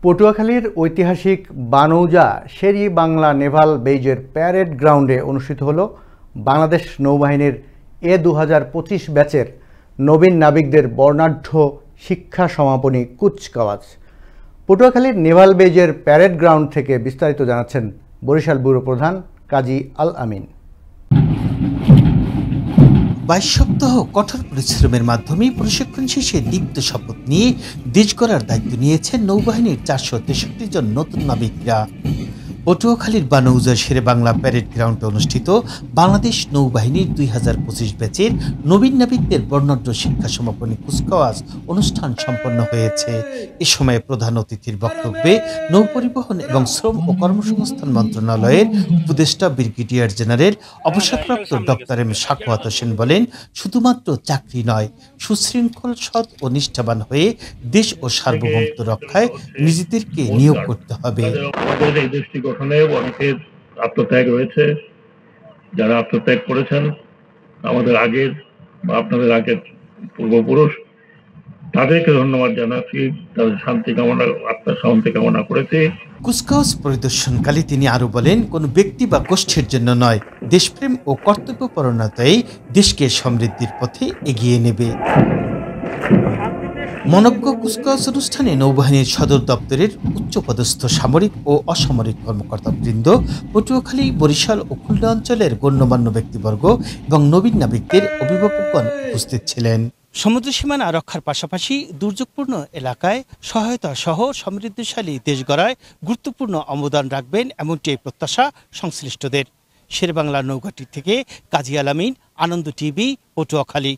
পটুয়াখালীর ঐতিহাসিক বানৌজা শেরি বাংলা নেভাল বেজের প্যারেড গ্রাউন্ডে অনুষ্ঠিত হলো বাংলাদেশ নৌবাহিনীর এ-2025 ব্যাচের নবীন নাবিকদের বর্ণাঢ্য শিক্ষা সমাপনী কুচকাওয়াজ। পটুয়াখালীর নেভাল বেজের প্যারেড গ্রাউন্ড থেকে বিস্তারিত জানাচ্ছেন বরিশাল ব্যুরো প্রধান কাজী আল আমিন। 22 সপ্তাহ কঠোর পরিশ্রমের মাধ্যমে প্রশিক্ষণ শেষে দীপ্ত শপথ নিয়ে দেশ গড়ার দায়িত্ব নিয়েছেন নৌবাহিনীর 463 জন নতুন নাবিকরা। পটুয়াখালীর বানৌজা শেরে বাংলা প্যারেড গ্রাউন্ডে অনুষ্ঠিত বাংলাদেশ নৌবাহিনীর 2025 ব্যাচের নবীন নাবিকদের বর্ণাঢ্য শিক্ষা সমাপনী কুচকাওয়াজ অনুষ্ঠান সম্পন্ন হয়েছে। এ সময় প্রধান অতিথির বক্তব্যে নৌপরিবহন এবং শ্রম ও কর্মসংস্থান মন্ত্রণালয়ের উপদেষ্টা ব্রিগেডিয়ার জেনারেল অবসরপ্রাপ্ত ডক্টর এম সাখাওয়াত হোসেন বলেন, শুধুমাত্র চাকরি নয়, সুশৃঙ্খল, সৎ ও নিষ্ঠাবান হয়ে দেশ ও সার্বভৌমত্ব রক্ষায় নিজেদেরকে নিয়োগ করতে হবে। গঠনে অনেকের আত্মত্যাগ রয়েছে। যারা আত্মত্যাগ করেছেন আমাদের আগের বা আপনাদের আগের পূর্বপুরুষ, তাদেরকে ধন্যবাদ জানাচ্ছি। তাদের শান্তি কামনা, আত্মার শান্তি কামনা করেছি। কুচকাওয়াজ পরিদর্শনকালে তিনি আরো বলেন, কোনো ব্যক্তি বা গোষ্ঠীর জন্য নয়, দেশপ্রেম ও কর্তব্যপরায়ণতাই দেশকে সমৃদ্ধির পথে এগিয়ে নেবে। মনজ্ঞ কুচকাওয়াজ অনুষ্ঠানে নৌবাহিনীর সদর দপ্তরের উচ্চপদস্থ সামরিক ও অসামরিক কর্মকর্তাবৃন্দ, পটুয়াখালী, বরিশাল ও খুলনা অঞ্চলের গণ্যমান্য ব্যক্তিবর্গ এবং নবীন নাবিকদের অভিভাবকগণ উপস্থিত ছিলেন। সমুদ্র সীমানা রক্ষার পাশাপাশি দুর্যোগপূর্ণ এলাকায় সহায়তা সহ সমৃদ্ধশালী দেশ গড়ায় গুরুত্বপূর্ণ অবদান রাখবেন, এমনটি প্রত্যাশা সংশ্লিষ্টদের। শেরেবাংলা নৌঘাটি থেকে কাজী আল আমিন, আনন্দ টিভি, পটুয়াখালী।